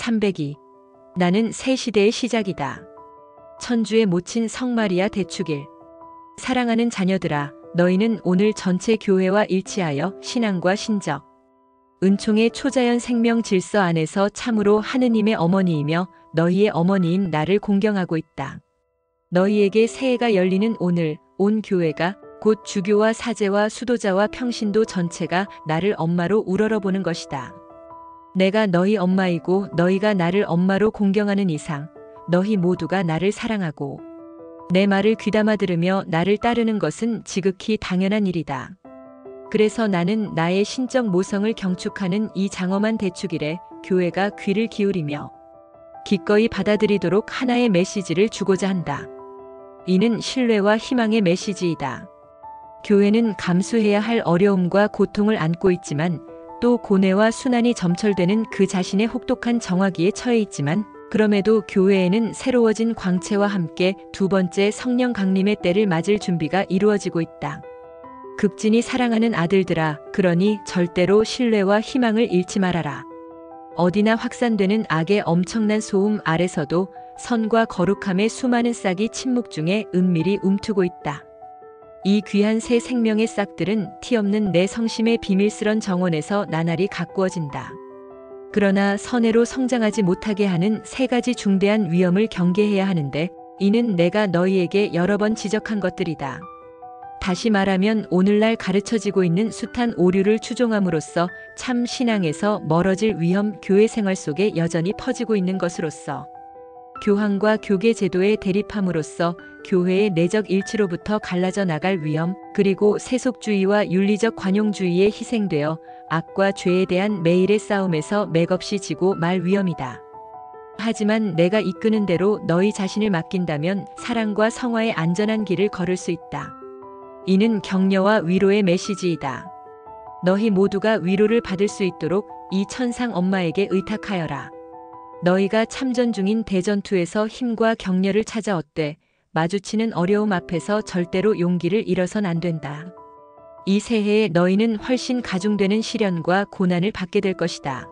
302. 나는 새 시대의 시작이다. 천주의 모친 성마리아 대축일. 사랑하는 자녀들아, 너희는 오늘 전체 교회와 일치하여 신앙과 신적, 은총의 초자연 생명 질서 안에서 참으로 하느님의 어머니이며 너희의 어머니인 나를 공경하고 있다. 너희에게 새해가 열리는 오늘, 온 교회가 곧 주교와 사제와 수도자와 평신도 전체가 나를 엄마로 우러러보는 것이다. 내가 너희 엄마이고 너희가 나를 엄마로 공경하는 이상 너희 모두가 나를 사랑하고 내 말을 귀담아 들으며 나를 따르는 것은 지극히 당연한 일이다. 그래서 나는 나의 신적 모성을 경축하는 이 장엄한 대축일에 교회가 귀를 기울이며 기꺼이 받아들이도록 하나의 메시지를 주고자 한다. 이는 신뢰와 희망의 메시지이다. 교회는 감수해야 할 어려움과 고통을 안고 있지만 또 고뇌와 순환이 점철되는 그 자신의 혹독한 정화기에 처해 있지만 그럼에도 교회에는 새로워진 광채와 함께 두 번째 성령 강림의 때를 맞을 준비가 이루어지고 있다. 극진히 사랑하는 아들들아, 그러니 절대로 신뢰와 희망을 잃지 말아라. 어디나 확산되는 악의 엄청난 소음 아래서도 선과 거룩함의 수많은 싹이 침묵 중에 은밀히 움트고 있다. 이 귀한 새 생명의 싹들은 티없는 내 성심의 비밀스런 정원에서 나날이 가꾸어진다. 그러나 선해로 성장하지 못하게 하는 세 가지 중대한 위험을 경계해야 하는데 이는 내가 너희에게 여러 번 지적한 것들이다. 다시 말하면 오늘날 가르쳐지고 있는 숱한 오류를 추종함으로써 참 신앙에서 멀어질 위험, 교회 생활 속에 여전히 퍼지고 있는 것으로서 교황과 교계 제도의 대립함으로써 교회의 내적 일치로부터 갈라져 나갈 위험, 그리고 세속주의와 윤리적 관용주의에 희생되어 악과 죄에 대한 매일의 싸움에서 맥없이 지고 말 위험이다. 하지만 내가 이끄는 대로 너희 자신을 맡긴다면 사랑과 성화의 안전한 길을 걸을 수 있다. 이는 격려와 위로의 메시지이다. 너희 모두가 위로를 받을 수 있도록 이 천상 엄마에게 의탁하여라. 너희가 참전 중인 대전투에서 힘과 격려를 찾아 얻되 마주치는 어려움 앞에서 절대로 용기를 잃어선 안 된다. 이 새해에 너희는 훨씬 가중되는 시련과 고난을 받게 될 것이다.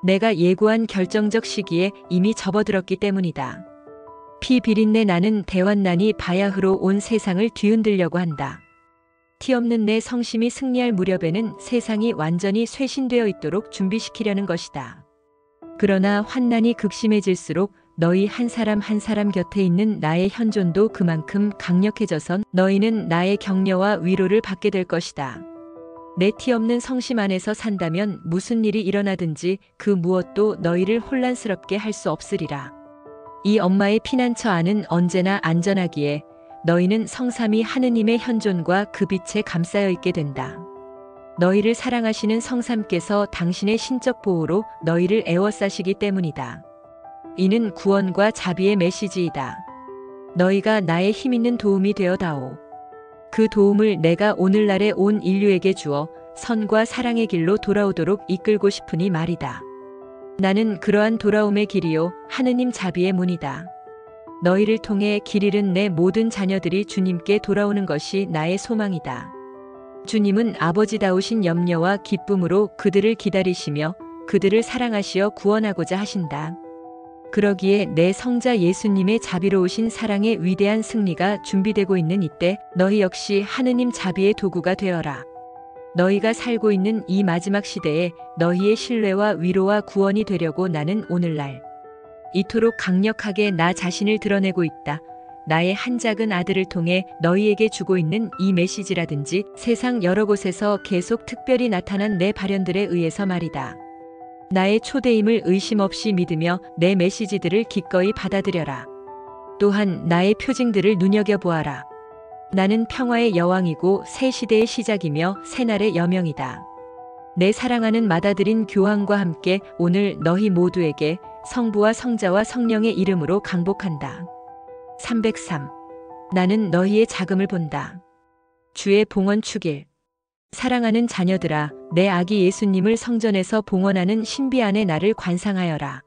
내가 예고한 결정적 시기에 이미 접어들었기 때문이다. 피 비린내 나는 대환난이 바야흐로 온 세상을 뒤흔들려고 한다. 티 없는 내 성심이 승리할 무렵에는 세상이 완전히 쇄신되어 있도록 준비시키려는 것이다. 그러나 환난이 극심해질수록 너희 한 사람 한 사람 곁에 있는 나의 현존도 그만큼 강력해져선 너희는 나의 격려와 위로를 받게 될 것이다. 내 티 없는 성심 안에서 산다면 무슨 일이 일어나든지 그 무엇도 너희를 혼란스럽게 할 수 없으리라. 이 엄마의 피난처 안은 언제나 안전하기에 너희는 성삼위 하느님의 현존과 그 빛에 감싸여 있게 된다. 너희를 사랑하시는 성삼께서 당신의 신적 보호로 너희를 에워싸시기 때문이다. 이는 구원과 자비의 메시지이다. 너희가 나의 힘있는 도움이 되어다오. 그 도움을 내가 오늘날에 온 인류에게 주어 선과 사랑의 길로 돌아오도록 이끌고 싶으니 말이다. 나는 그러한 돌아옴의 길이요 하느님 자비의 문이다. 너희를 통해 길 잃은 내 모든 자녀들이 주님께 돌아오는 것이 나의 소망이다. 주님은 아버지다우신 염려와 기쁨으로 그들을 기다리시며 그들을 사랑하시어 구원하고자 하신다. 그러기에 내 성자 예수님의 자비로우신 사랑의 위대한 승리가 준비되고 있는 이때 너희 역시 하느님 자비의 도구가 되어라. 너희가 살고 있는 이 마지막 시대에 너희의 신뢰와 위로와 구원이 되려고 나는 오늘날 이토록 강력하게 나 자신을 드러내고 있다. 나의 한 작은 아들을 통해 너희에게 주고 있는 이 메시지라든지 세상 여러 곳에서 계속 특별히 나타난 내 발현들에 의해서 말이다. 나의 초대임을 의심 없이 믿으며 내 메시지들을 기꺼이 받아들여라. 또한 나의 표징들을 눈여겨보아라. 나는 평화의 여왕이고 새 시대의 시작이며 새날의 여명이다. 내 사랑하는 맏아들인 교황과 함께 오늘 너희 모두에게 성부와 성자와 성령의 이름으로 강복한다. 303. 나는 너희의 자금을 본다. 주의 봉헌 축일. 사랑하는 자녀들아, 내 아기 예수님을 성전에서 봉헌하는 신비안의 날을 관상하여라.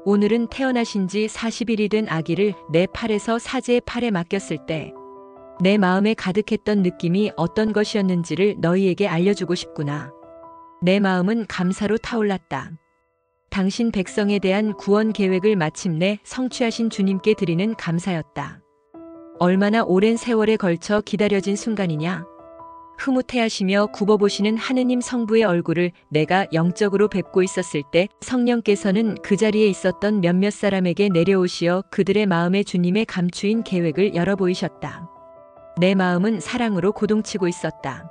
오늘은 태어나신 지 40일이 된 아기를 내 팔에서 사제의 팔에 맡겼을 때 내 마음에 가득했던 느낌이 어떤 것이었는지를 너희에게 알려주고 싶구나. 내 마음은 감사로 타올랐다. 당신 백성에 대한 구원 계획을 마침내 성취하신 주님께 드리는 감사였다. 얼마나 오랜 세월에 걸쳐 기다려진 순간이냐. 흐뭇해하시며 굽어보시는 하느님 성부의 얼굴을 내가 영적으로 뵙고 있었을 때 성령께서는 그 자리에 있었던 몇몇 사람에게 내려오시어 그들의 마음에 주님의 감추인 계획을 열어보이셨다. 내 마음은 사랑으로 고동치고 있었다.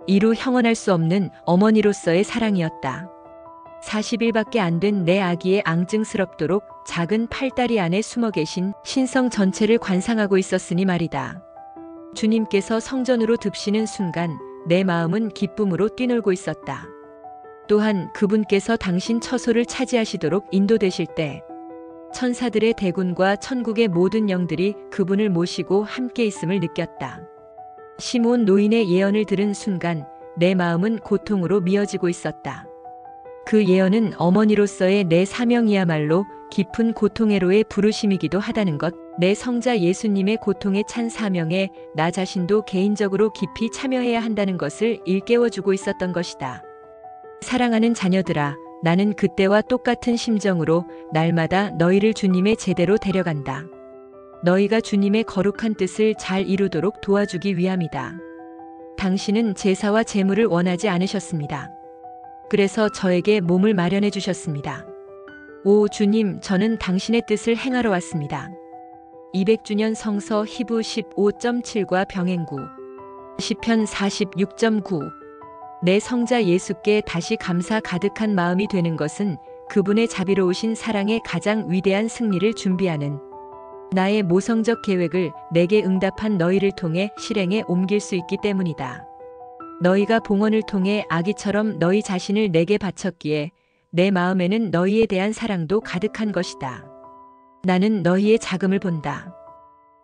이루 형언할 수 없는 어머니로서의 사랑이었다. 40일밖에 안 된 내 아기의 앙증스럽도록 작은 팔다리 안에 숨어 계신 신성 전체를 관상하고 있었으니 말이다. 주님께서 성전으로 듭시는 순간 내 마음은 기쁨으로 뛰놀고 있었다. 또한 그분께서 당신 처소를 차지하시도록 인도되실 때 천사들의 대군과 천국의 모든 영들이 그분을 모시고 함께 있음을 느꼈다. 시므온 노인의 예언을 들은 순간 내 마음은 고통으로 미어지고 있었다. 그 예언은 어머니로서의 내 사명이야말로 깊은 고통애로의 부르심이기도 하다는 것, 내 성자 예수님의 고통에 찬 사명에 나 자신도 개인적으로 깊이 참여해야 한다는 것을 일깨워주고 있었던 것이다. 사랑하는 자녀들아, 나는 그때와 똑같은 심정으로 날마다 너희를 주님의 제대로 데려간다. 너희가 주님의 거룩한 뜻을 잘 이루도록 도와주기 위함이다. 당신은 제사와 제물을 원하지 않으셨습니다. 그래서 저에게 몸을 마련해 주셨습니다. 오 주님, 저는 당신의 뜻을 행하러 왔습니다. 200주년 성서 히브 15.7과 병행구 시편 46.9. 내 성자 예수께 다시 감사 가득한 마음이 되는 것은 그분의 자비로우신 사랑의 가장 위대한 승리를 준비하는 나의 모성적 계획을 내게 응답한 너희를 통해 실행에 옮길 수 있기 때문이다. 너희가 봉헌을 통해 아기처럼 너희 자신을 내게 바쳤기에 내 마음에는 너희에 대한 사랑도 가득한 것이다. 나는 너희의 자금을 본다.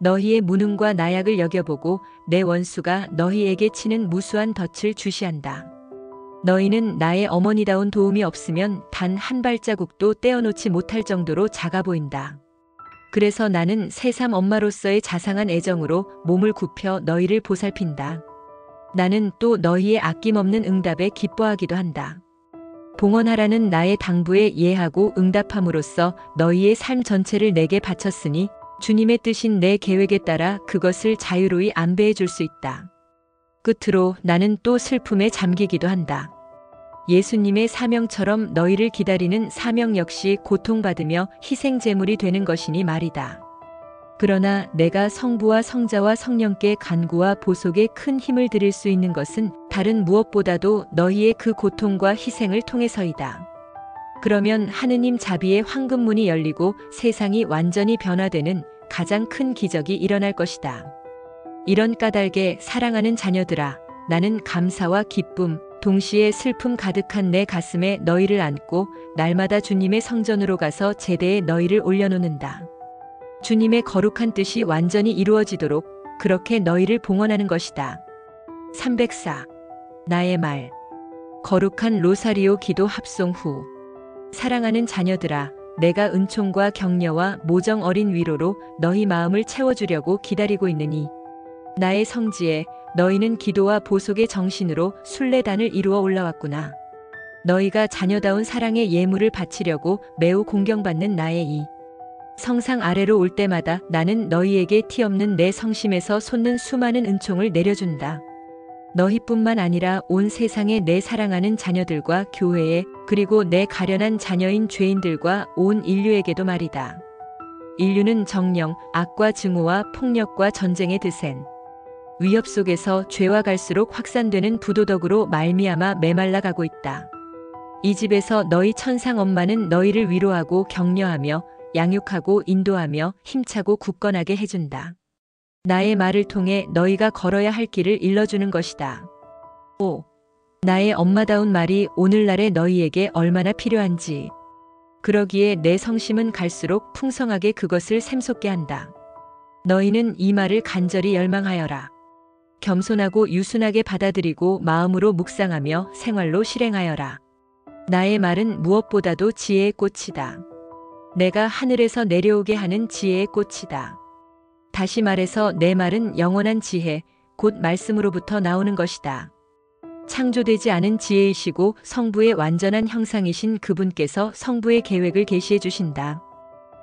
너희의 무능과 나약을 여겨보고 내 원수가 너희에게 치는 무수한 덫을 주시한다. 너희는 나의 어머니다운 도움이 없으면 단 한 발자국도 떼어놓지 못할 정도로 작아 보인다. 그래서 나는 새삼 엄마로서의 자상한 애정으로 몸을 굽혀 너희를 보살핀다. 나는 또 너희의 아낌없는 응답에 기뻐하기도 한다. 봉헌하라는 나의 당부에 예하고 응답함으로써 너희의 삶 전체를 내게 바쳤으니 주님의 뜻인 내 계획에 따라 그것을 자유로이 안배해 줄 수 있다. 끝으로 나는 또 슬픔에 잠기기도 한다. 예수님의 사명처럼 너희를 기다리는 사명 역시 고통받으며 희생제물이 되는 것이니 말이다. 그러나 내가 성부와 성자와 성령께 간구와 보속에 큰 힘을 드릴 수 있는 것은 다른 무엇보다도 너희의 그 고통과 희생을 통해서이다. 그러면 하느님 자비의 황금문이 열리고 세상이 완전히 변화되는 가장 큰 기적이 일어날 것이다. 이런 까닭에 사랑하는 자녀들아, 나는 감사와 기쁨, 동시에 슬픔 가득한 내 가슴에 너희를 안고 날마다 주님의 성전으로 가서 제대에 너희를 올려놓는다. 주님의 거룩한 뜻이 완전히 이루어지도록 그렇게 너희를 봉헌하는 것이다. 304. 나의 말. 거룩한 로사리오 기도 합송 후. 사랑하는 자녀들아, 내가 은총과 격려와 모정 어린 위로로 너희 마음을 채워주려고 기다리고 있느니 나의 성지에 너희는 기도와 보속의 정신으로 순례단을 이루어 올라왔구나. 너희가 자녀다운 사랑의 예물을 바치려고 매우 공경받는 나의 이 성상 아래로 올 때마다 나는 너희에게 티 없는 내 성심에서 솟는 수많은 은총을 내려준다. 너희뿐만 아니라 온 세상의 내 사랑하는 자녀들과 교회에, 그리고 내 가련한 자녀인 죄인들과 온 인류에게도 말이다. 인류는 정령, 악과 증오와 폭력과 전쟁의 드센 위협 속에서 죄와 갈수록 확산되는 부도덕으로 말미암아 메말라가고 있다. 이 집에서 너희 천상 엄마는 너희를 위로하고 격려하며 양육하고 인도하며 힘차고 굳건하게 해준다. 나의 말을 통해 너희가 걸어야 할 길을 일러주는 것이다. 오, 나의 엄마다운 말이 오늘날의 너희에게 얼마나 필요한지. 그러기에 내 성심은 갈수록 풍성하게 그것을 샘솟게 한다. 너희는 이 말을 간절히 열망하여라. 겸손하고 유순하게 받아들이고 마음으로 묵상하며 생활로 실행하여라. 나의 말은 무엇보다도 지혜의 꽃이다. 내가 하늘에서 내려오게 하는 지혜의 꽃이다. 다시 말해서 내 말은 영원한 지혜, 곧 말씀으로부터 나오는 것이다. 창조되지 않은 지혜이시고 성부의 완전한 형상이신 그분께서 성부의 계획을 계시해 주신다.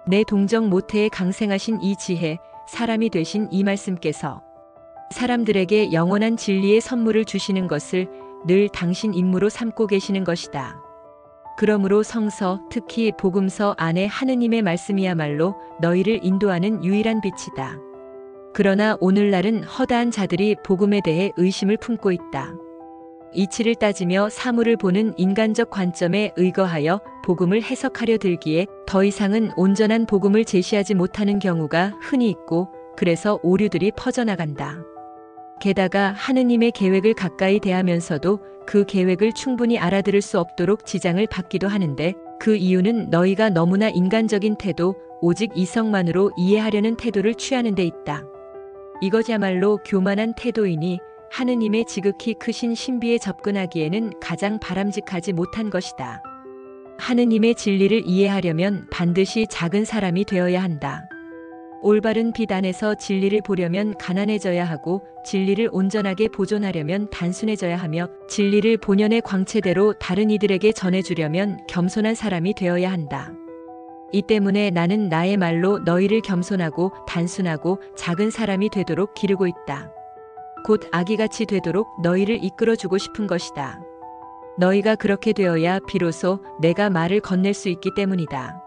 내 동정 모태에 강생하신 이 지혜, 사람이 되신 이 말씀께서 사람들에게 영원한 진리의 선물을 주시는 것을 늘 당신 임무로 삼고 계시는 것이다. 그러므로 성서, 특히 복음서 안에 하느님의 말씀이야말로 너희를 인도하는 유일한 빛이다. 그러나 오늘날은 허다한 자들이 복음에 대해 의심을 품고 있다. 이치를 따지며 사물을 보는 인간적 관점에 의거하여 복음을 해석하려 들기에 더 이상은 온전한 복음을 제시하지 못하는 경우가 흔히 있고, 그래서 오류들이 퍼져나간다. 게다가 하느님의 계획을 가까이 대하면서도 그 계획을 충분히 알아들을 수 없도록 지장을 받기도 하는데, 그 이유는 너희가 너무나 인간적인 태도, 오직 이성만으로 이해하려는 태도를 취하는 데 있다. 이것이야말로 교만한 태도이니 하느님의 지극히 크신 신비에 접근하기에는 가장 바람직하지 못한 것이다. 하느님의 진리를 이해하려면 반드시 작은 사람이 되어야 한다. 올바른 빛 안에서 진리를 보려면 가난해져야 하고, 진리를 온전하게 보존하려면 단순해져야 하며, 진리를 본연의 광채대로 다른 이들에게 전해주려면 겸손한 사람이 되어야 한다. 이 때문에 나는 나의 말로 너희를 겸손하고 단순하고 작은 사람이 되도록 기르고 있다. 곧 아기같이 되도록 너희를 이끌어주고 싶은 것이다. 너희가 그렇게 되어야 비로소 내가 말을 건넬 수 있기 때문이다.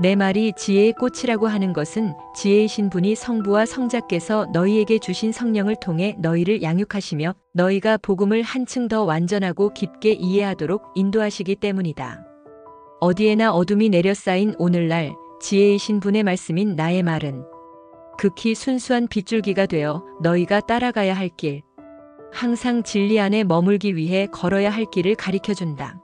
내 말이 지혜의 꽃이라고 하는 것은 지혜이신 분이 성부와 성자께서 너희에게 주신 성령을 통해 너희를 양육하시며 너희가 복음을 한층 더 완전하고 깊게 이해하도록 인도하시기 때문이다. 어디에나 어둠이 내려 쌓인 오늘날 지혜이신 분의 말씀인 나의 말은 극히 순수한 빗줄기가 되어 너희가 따라가야 할 길, 항상 진리 안에 머물기 위해 걸어야 할 길을 가리켜준다.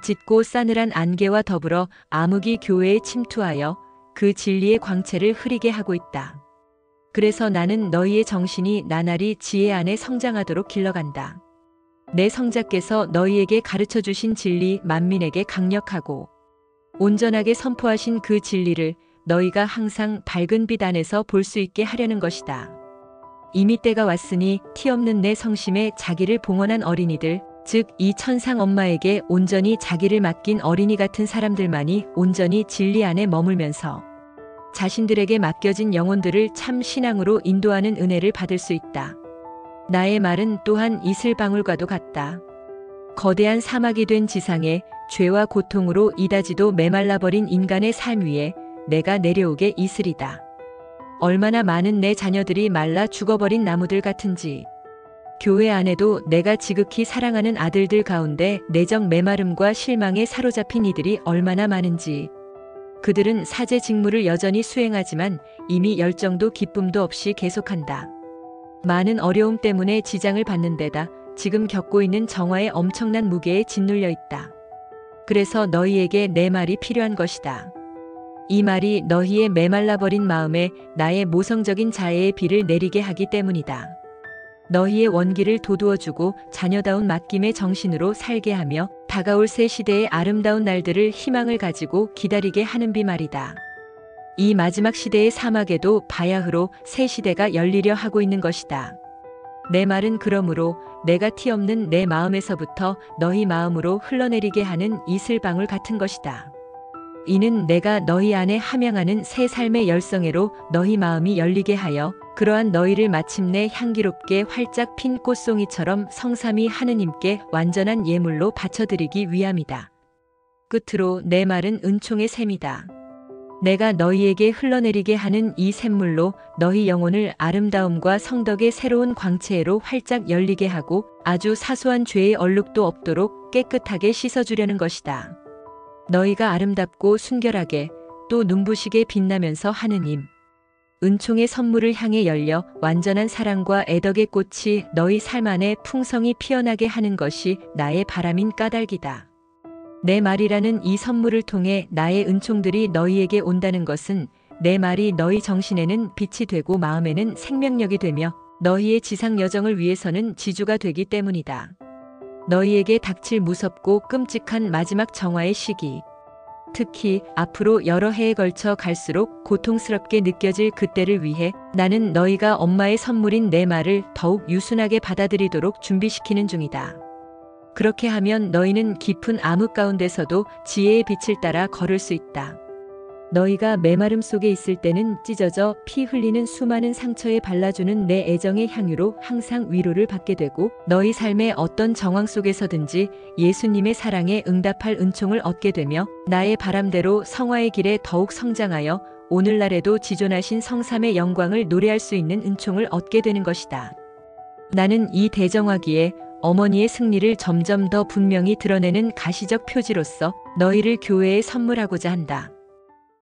짙고 싸늘한 안개와 더불어 암흑이 교회에 침투하여 그 진리의 광채를 흐리게 하고 있다. 그래서 나는 너희의 정신이 나날이 지혜 안에 성장하도록 길러간다. 내 성자께서 너희에게 가르쳐 주신 진리 만민에게 강력하고 온전하게 선포하신 그 진리를 너희가 항상 밝은 빛 안에서 볼 수 있게 하려는 것이다. 이미 때가 왔으니 티 없는 내 성심에 자기를 봉헌한 어린이들, 즉 이 천상 엄마에게 온전히 자기를 맡긴 어린이 같은 사람들만이 온전히 진리 안에 머물면서 자신들에게 맡겨진 영혼들을 참 신앙으로 인도하는 은혜를 받을 수 있다. 나의 말은 또한 이슬방울과도 같다. 거대한 사막이 된 지상에 죄와 고통으로 이다지도 메말라버린 인간의 삶 위에 내가 내려오게 이슬이다. 얼마나 많은 내 자녀들이 말라 죽어버린 나무들 같은지. 교회 안에도 내가 지극히 사랑하는 아들들 가운데 내적 메마름과 실망에 사로잡힌 이들이 얼마나 많은지. 그들은 사제 직무를 여전히 수행하지만 이미 열정도 기쁨도 없이 계속한다. 많은 어려움 때문에 지장을 받는 데다 지금 겪고 있는 정화의 엄청난 무게에 짓눌려 있다. 그래서 너희에게 내 말이 필요한 것이다. 이 말이 너희의 메말라버린 마음에 나의 모성적인 자애의 비를 내리게 하기 때문이다. 너희의 원기를 돋우어주고 자녀다운 맡김의 정신으로 살게 하며 다가올 새 시대의 아름다운 날들을 희망을 가지고 기다리게 하는 비 말이다. 이 마지막 시대의 사막에도 바야흐로 새 시대가 열리려 하고 있는 것이다. 내 말은 그러므로 내가 티 없는 내 마음에서부터 너희 마음으로 흘러내리게 하는 이슬방울 같은 것이다. 이는 내가 너희 안에 함양하는 새 삶의 열성애로 너희 마음이 열리게 하여 그러한 너희를 마침내 향기롭게 활짝 핀 꽃송이처럼 성삼위 하느님께 완전한 예물로 바쳐드리기 위함이다. 끝으로 내 말은 은총의 샘이다. 내가 너희에게 흘러내리게 하는 이 샘물로 너희 영혼을 아름다움과 성덕의 새로운 광채로 활짝 열리게 하고 아주 사소한 죄의 얼룩도 없도록 깨끗하게 씻어주려는 것이다. 너희가 아름답고 순결하게 또 눈부시게 빛나면서 하느님, 은총의 선물을 향해 열려 완전한 사랑과 애덕의 꽃이 너희 삶 안에 풍성히 피어나게 하는 것이 나의 바람인 까닭이다. 내 말이라는 이 선물을 통해 나의 은총들이 너희에게 온다는 것은 내 말이 너희 정신에는 빛이 되고 마음에는 생명력이 되며 너희의 지상 여정을 위해서는 지주가 되기 때문이다. 너희에게 닥칠 무섭고 끔찍한 마지막 정화의 시기, 특히 앞으로 여러 해에 걸쳐 갈수록 고통스럽게 느껴질 그때를 위해 나는 너희가 엄마의 선물인 내 말을 더욱 유순하게 받아들이도록 준비시키는 중이다. 그렇게 하면 너희는 깊은 암흑 가운데서도 지혜의 빛을 따라 걸을 수 있다. 너희가 메마름 속에 있을 때는 찢어져 피 흘리는 수많은 상처에 발라주는 내 애정의 향유로 항상 위로를 받게 되고, 너희 삶의 어떤 정황 속에서든지 예수님의 사랑에 응답할 은총을 얻게 되며 나의 바람대로 성화의 길에 더욱 성장하여 오늘날에도 지존하신 성삼의 영광을 노래할 수 있는 은총을 얻게 되는 것이다. 나는 이 대정화기에 어머니의 승리를 점점 더 분명히 드러내는 가시적 표지로서 너희를 교회에 선물하고자 한다.